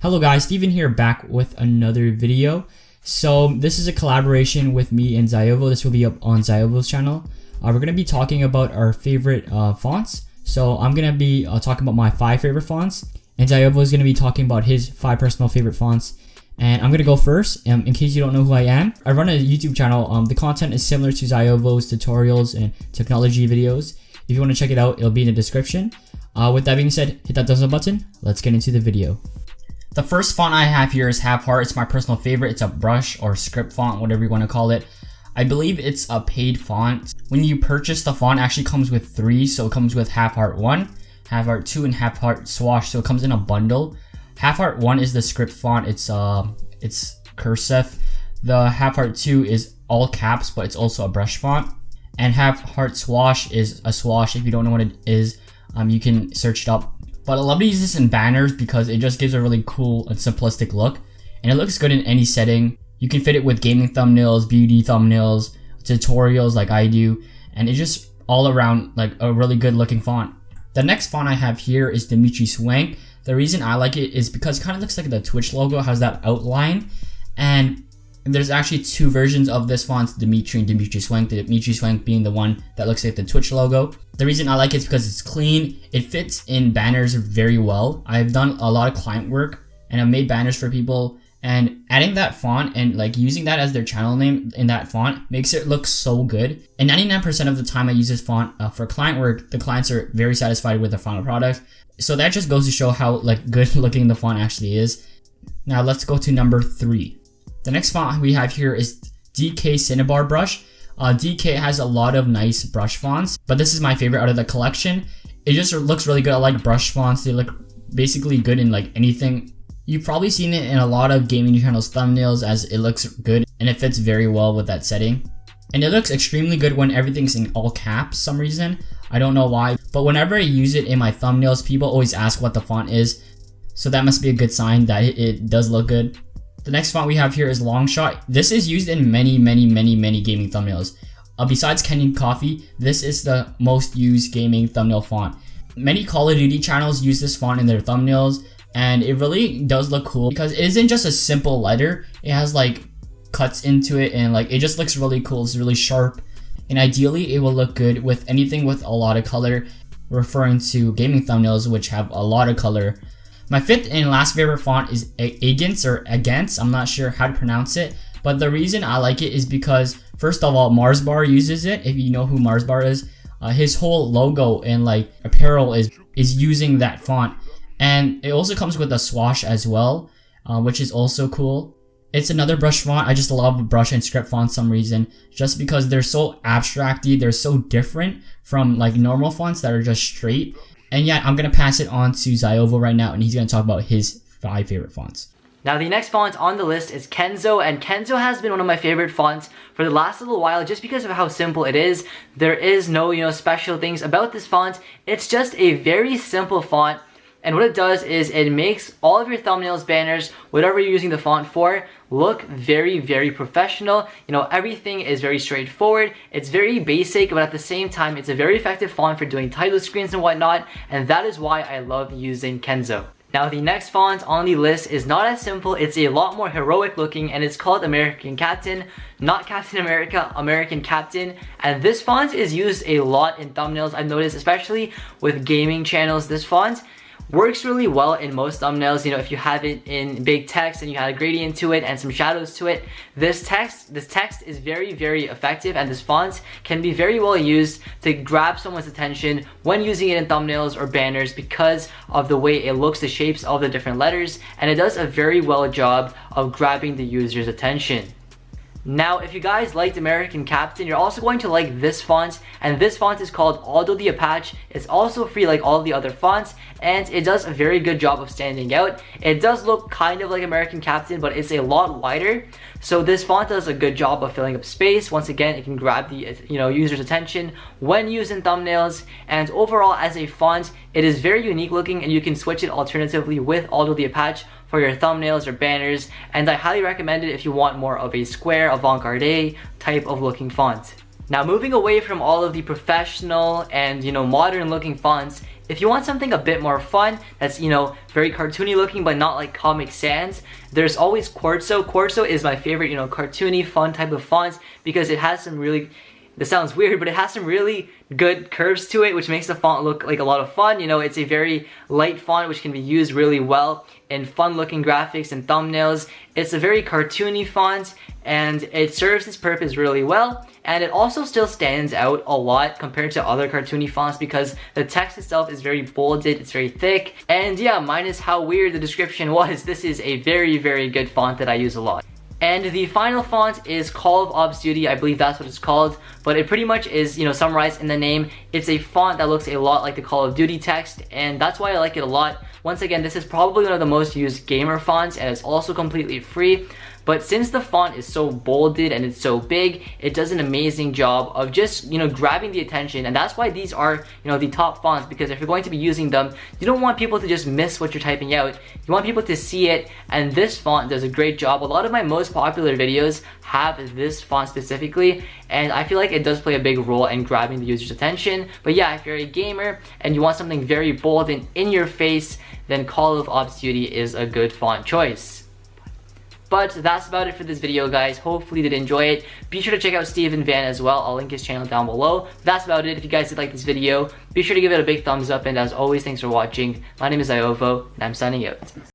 Hello guys, Steven here, back with another video. So this is a collaboration with me and Ziovo. This will be up on Ziovo's channel. We're going to be talking about our favorite fonts. So I'm going to be talking about my 5 favorite fonts, and Ziovo is going to be talking about his 5 personal favorite fonts. And I'm going to go first. In case you don't know who I am, I run a YouTube channel. The content is similar to Ziovo's tutorials and technology videos. If you want to check it out, it'll be in the description. With that being said, hit that thumbs up button. Let's get into the video. The first font I have here is Half Heart. It's my personal favorite. It's a brush or script font, whatever you want to call it. I believe it's a paid font. When you purchase the font, it actually comes with 3. So it comes with Half Heart 1, Half Heart 2, and Half Heart Swash. So it comes in a bundle. Half Heart 1 is the script font. It's cursive. The Half Heart 2 is all caps, but it's also a brush font. And Half Heart Swash is a swash. If you don't know what it is, you can search it up. But I love to use this in banners because it just gives a really cool and simplistic look. And it looks good in any setting. You can fit it with gaming thumbnails, beauty thumbnails, tutorials like I do. And it's just all around like a really good looking font. The next font I have here is Dimitri Swank. The reason I like it is because it kind of looks like the Twitch logo, has that outline. And there's actually 2 versions of this font, Dimitri and Dimitri Swank. The Dimitri Swank being the one that looks like the Twitch logo. The reason I like it is because it's clean. It fits in banners very well. I've done a lot of client work and I've made banners for people, and adding that font and like using that as their channel name in that font makes it look so good. And 99% of the time I use this font for client work, the clients are very satisfied with the final product. So that just goes to show how like good looking the font actually is. Now let's go to number 3. The next font we have here is DK Cinnabar Brush. DK has a lot of nice brush fonts, but this is my favorite out of the collection. It just looks really good. I like brush fonts. They look basically good in like anything. You've probably seen it in a lot of gaming channels thumbnails as it looks good and it fits very well with that setting. And it looks extremely good when everything's in all caps for some reason. I don't know why, but whenever I use it in my thumbnails, people always ask what the font is. So that must be a good sign that it does look good. The next font we have here is Longshot. This is used in many gaming thumbnails. Besides Kenyan Coffee, this is the most used gaming thumbnail font. Many Call of Duty channels use this font in their thumbnails, and it really does look cool because it isn't just a simple letter. It has like cuts into it, and like it just looks really cool. It's really sharp, and ideally it will look good with anything with a lot of color, referring to gaming thumbnails which have a lot of color. My 5th and last favorite font is Agents or Agents. I'm not sure how to pronounce it, but the reason I like it is because first of all, Mars Bar uses it. If you know who Mars Bar is, his whole logo and like apparel is using that font. And it also comes with a swash as well, which is also cool. It's another brush font. I just love brush and script fonts for some reason, just because they're so abstracty. They're so different from like normal fonts that are just straight. And yeah, I'm going to pass it on to Ziovo right now, and he's going to talk about his 5 favorite fonts. Now the next font on the list is Kenzo, and Kenzo has been one of my favorite fonts for the last little while just because of how simple it is. There is no, special things about this font. It's just a very simple font, and what it does is it makes all of your thumbnails, banners, whatever you're using the font for, look very professional. Everything is very straightforward. It's very basic, but at the same time, it's a very effective font for doing title screens and whatnot, and that is why I love using Kenzo. Now the next font on the list is not as simple. It's a lot more heroic looking, and it's called American Captain. Not Captain America, American Captain. And this font is used a lot in thumbnails. I've noticed, especially with gaming channels, this font works really well in most thumbnails. If you have it in big text and you add a gradient to it and some shadows to it, this text is very effective, and this font can be very well used to grab someone's attention when using it in thumbnails or banners because of the way it looks, the shapes of the different letters, and it does a very well job of grabbing the user's attention. Now, if you guys liked American Captain, you're also going to like this font, and this font is called Aldo the Apache. It's also free like all the other fonts, and it does a very good job of standing out. It does look kind of like American Captain, but it's a lot wider. So this font does a good job of filling up space. Once again, it can grab the user's attention when used in thumbnails, and overall as a font, it is very unique looking, and you can switch it alternatively with Aldo the Apache for your thumbnails or banners, and I highly recommend it if you want more of a square, avant-garde type of looking font. Now moving away from all of the professional and modern looking fonts, if you want something a bit more fun, that's very cartoony looking but not like Comic Sans, there's always Quartzo. Quartzo is my favorite cartoony fun type of fonts because it has some really, this sounds weird, but it has some really good curves to it, which makes the font look like a lot of fun. It's a very light font which can be used really well in fun looking graphics and thumbnails. It's a very cartoony font and it serves its purpose really well, and it also still stands out a lot compared to other cartoony fonts because the text itself is very bolded, it's very thick, and yeah, minus how weird the description was, this is a very, very good font that I use a lot. And the final font is Call of Ops Duty, I believe that's what it's called, but it pretty much is, summarized in the name. It's a font that looks a lot like the Call of Duty text, and that's why I like it a lot. Once again, this is probably one of the most used gamer fonts, and it's also completely free. But since the font is so bolded and it's so big, it does an amazing job of just, grabbing the attention. And that's why these are, the top fonts, because if you're going to be using them, you don't want people to just miss what you're typing out. You want people to see it, and this font does a great job. A lot of my most popular videos have this font specifically, and I feel like it does play a big role in grabbing the user's attention. But yeah, if you're a gamer and you want something very bold and in your face, then Call of Ops Duty is a good font choice. But that's about it for this video, guys. Hopefully you did enjoy it. Be sure to check out Steven Van as well. I'll link his channel down below. That's about it. If you guys did like this video, be sure to give it a big thumbs up. And as always, thanks for watching. My name is Ziovo, and I'm signing out.